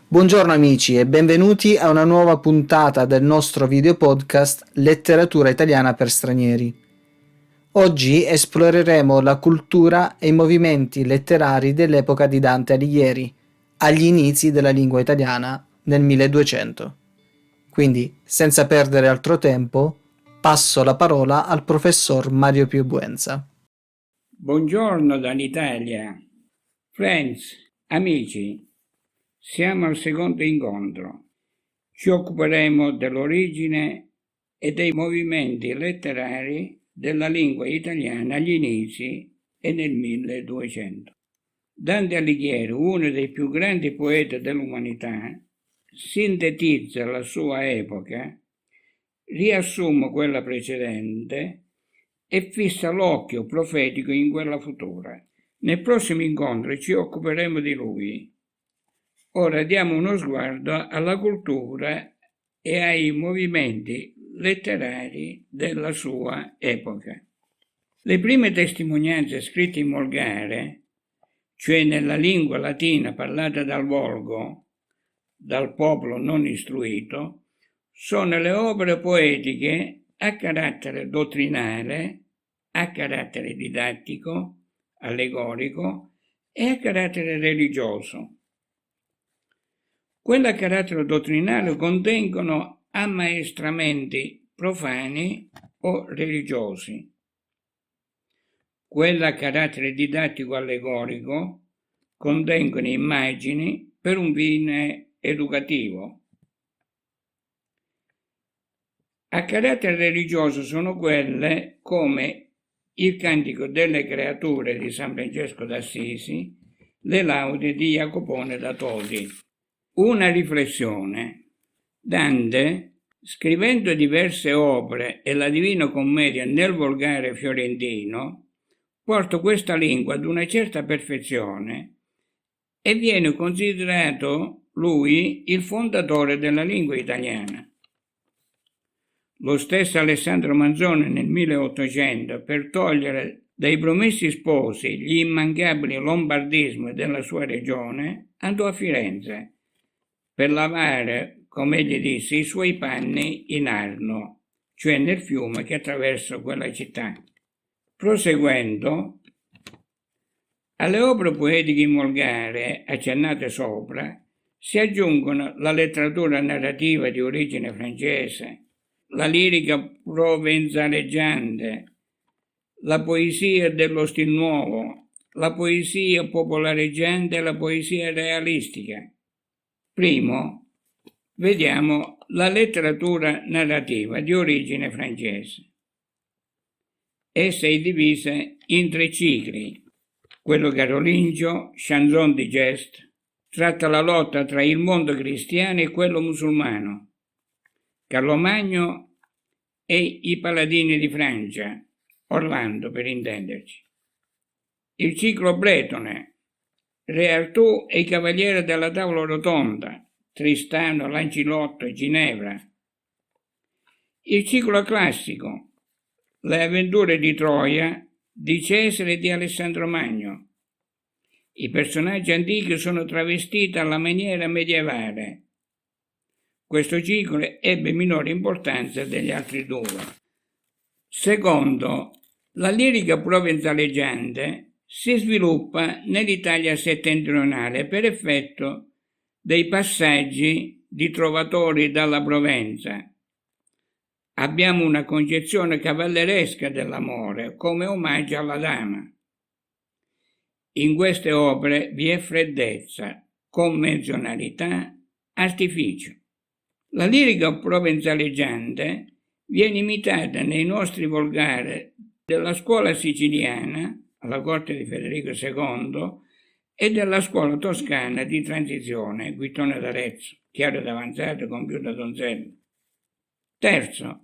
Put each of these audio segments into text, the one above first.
Buongiorno amici e benvenuti a una nuova puntata del nostro video podcast Letteratura italiana per stranieri. Oggi esploreremo la cultura e i movimenti letterari dell'epoca di Dante Alighieri, agli inizi della lingua italiana nel 1200. Quindi, senza perdere altro tempo, passo la parola al professor Mario Piubuenza. Buongiorno dall'Italia. Friends, amici, siamo al secondo incontro. Ci occuperemo dell'origine e dei movimenti letterari della lingua italiana agli inizi e nel 1200. Dante Alighieri, uno dei più grandi poeti dell'umanità, sintetizza la sua epoca, riassume quella precedente e fissa l'occhio profetico in quella futura. Nel prossimo incontro ci occuperemo di lui. Ora diamo uno sguardo alla cultura e ai movimenti letterari della sua epoca. Le prime testimonianze scritte in volgare, cioè nella lingua latina parlata dal volgo, dal popolo non istruito, sono le opere poetiche a carattere dottrinale, a carattere didattico, allegorico e a carattere religioso. Quelle a carattere dottrinale contengono ammaestramenti profani o religiosi. Quelle a carattere didattico allegorico contengono immagini per un fine educativo. A carattere religioso sono quelle come il Cantico delle Creature di San Francesco d'Assisi, le Laudi di Jacopone da Todi. Una riflessione. Dante, scrivendo diverse opere e la Divina Commedia nel volgare fiorentino, porta questa lingua ad una certa perfezione e viene considerato lui il fondatore della lingua italiana. Lo stesso Alessandro Manzoni nel 1800, per togliere dai promessi sposi gli immancabili lombardismi della sua regione, andò a Firenze per lavare, come egli disse, i suoi panni in Arno, cioè nel fiume che attraversa quella città. Proseguendo, alle opere poetiche in volgare accennate sopra si aggiungono la letteratura narrativa di origine francese, la lirica provenzaleggiante, la poesia dello stil nuovo, la poesia popolareggiante e la poesia realistica. Primo, vediamo la letteratura narrativa di origine francese. Essa è divisa in 3 cicli. Quello carolingio, chanson di geste, tratta la lotta tra il mondo cristiano e quello musulmano. Carlo Magno e i paladini di Francia, Orlando per intenderci. Il ciclo bretone, Re Artù e i cavalieri della tavola rotonda, Tristano, Lancilotto e Ginevra. Il ciclo classico, le avventure di Troia, di Cesare e di Alessandro Magno. I personaggi antichi sono travestiti alla maniera medievale. Questo ciclo ebbe minore importanza degli altri 2. Secondo, la lirica provenzaleggiante si sviluppa nell'Italia settentrionale per effetto dei passaggi di trovatori dalla Provenza. Abbiamo una concezione cavalleresca dell'amore come omaggio alla dama. In queste opere vi è freddezza, convenzionalità, artificio. La lirica provenzaleggiante viene imitata nei nostri volgari della scuola siciliana, alla corte di Federico II, e della scuola toscana di transizione, Guittone d'Arezzo, Chiaro d'Avanzato, Compiuta Donzello. Terzo,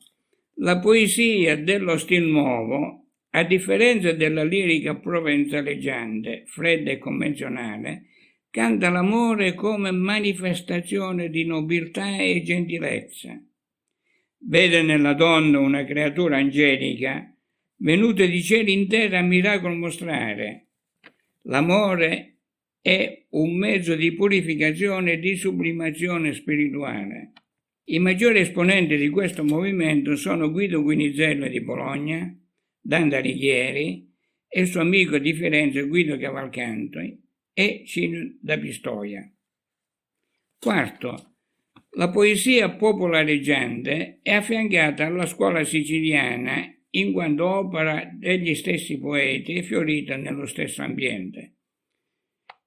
la poesia dello stil nuovo, a differenza della lirica provenzaleggiante, fredda e convenzionale, canta l'amore come manifestazione di nobiltà e gentilezza. Vede nella donna una creatura angelica, venuta di cieli interi a miracolo mostrare. L'amore è un mezzo di purificazione e di sublimazione spirituale. I maggiori esponenti di questo movimento sono Guido Guinizello di Bologna, Dante Alighieri e il suo amico di Firenze Guido Cavalcanti e Cino da Pistoia. Quarto, la poesia popolareggiante è affiancata alla scuola siciliana in quanto opera degli stessi poeti e fiorita nello stesso ambiente.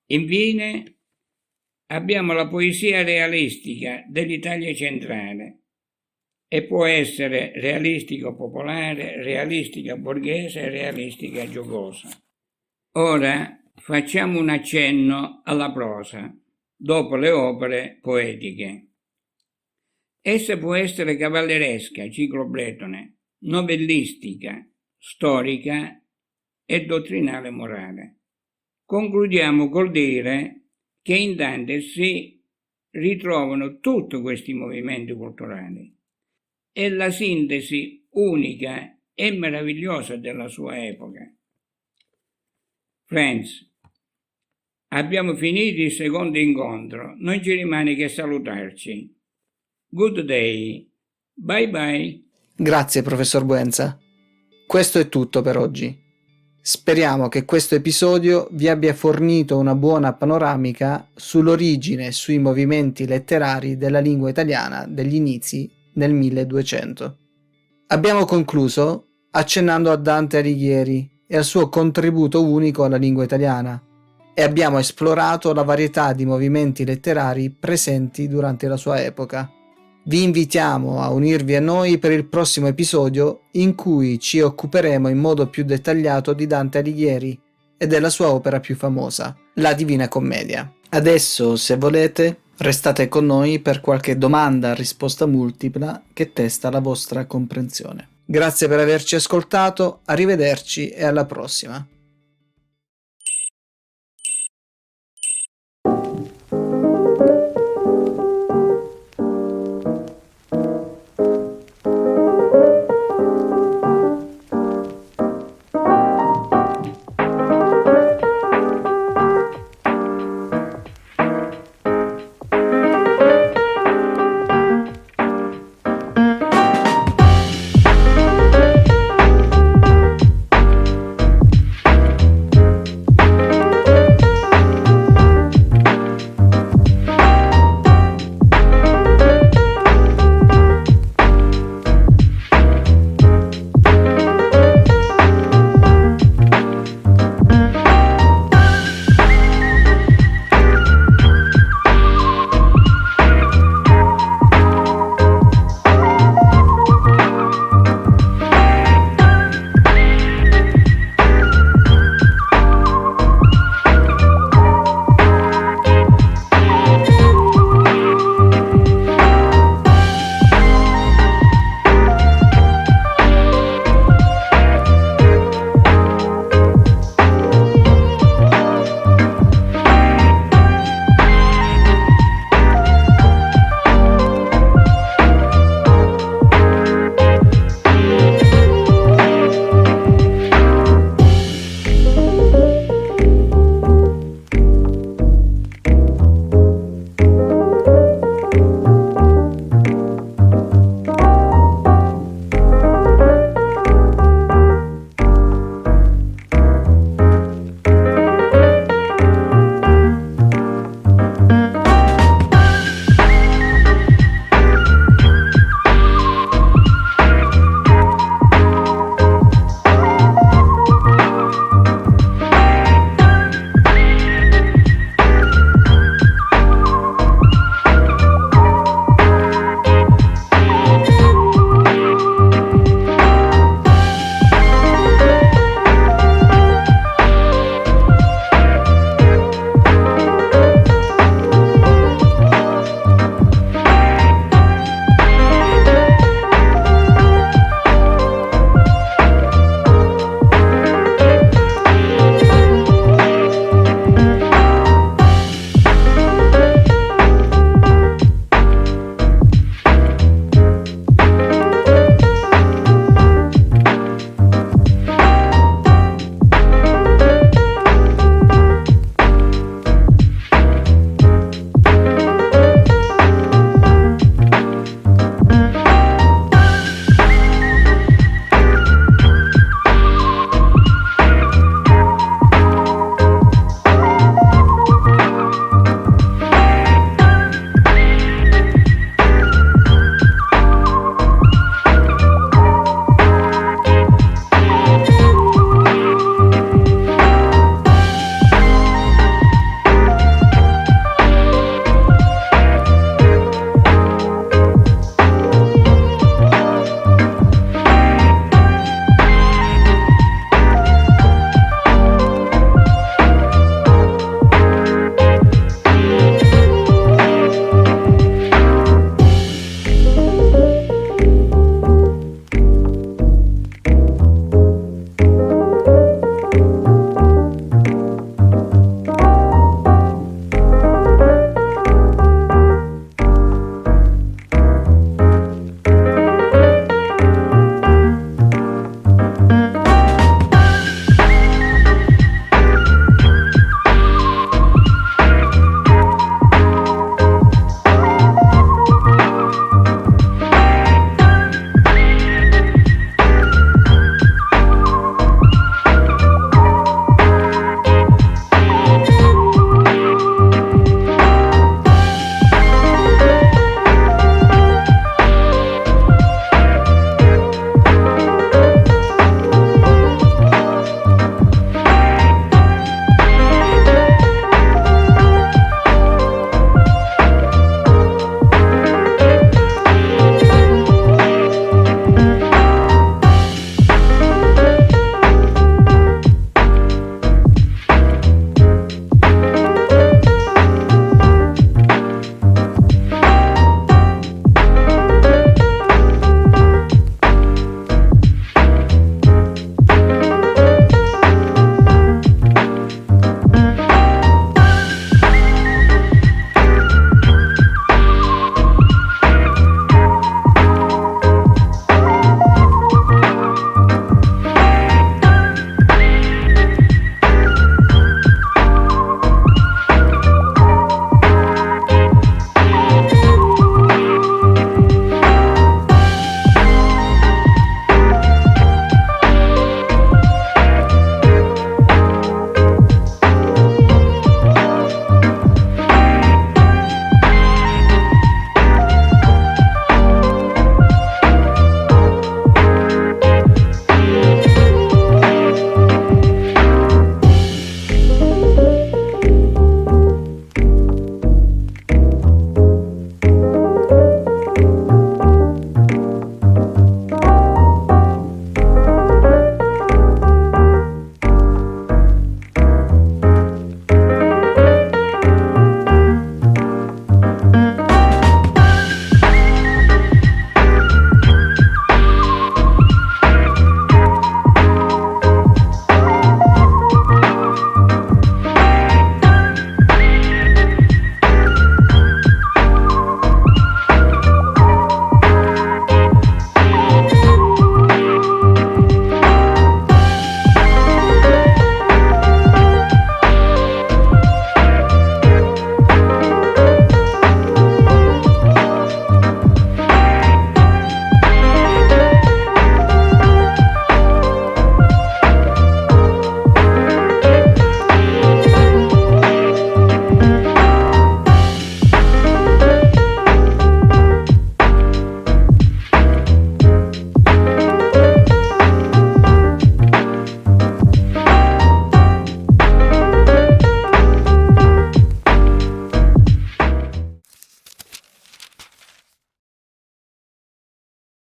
Infine, abbiamo la poesia realistica dell'Italia centrale e può essere realistica popolare, realistica borghese e realistica giocosa. Ora facciamo un accenno alla prosa, dopo le opere poetiche. Essa può essere cavalleresca, ciclopletone, novellistica, storica e dottrinale morale. Concludiamo col dire che in Dante si ritrovano tutti questi movimenti culturali e la sintesi unica e meravigliosa della sua epoca. Friends, abbiamo finito il secondo incontro, non ci rimane che salutarci. Good day, bye bye. Grazie, professor Buenza. Questo è tutto per oggi. Speriamo che questo episodio vi abbia fornito una buona panoramica sull'origine e sui movimenti letterari della lingua italiana degli inizi nel 1200. Abbiamo concluso accennando a Dante Alighieri e al suo contributo unico alla lingua italiana e abbiamo esplorato la varietà di movimenti letterari presenti durante la sua epoca. Vi invitiamo a unirvi a noi per il prossimo episodio in cui ci occuperemo in modo più dettagliato di Dante Alighieri e della sua opera più famosa, la Divina Commedia. Adesso, se volete, restate con noi per qualche domanda a risposta multipla che testa la vostra comprensione. Grazie per averci ascoltato, arrivederci e alla prossima.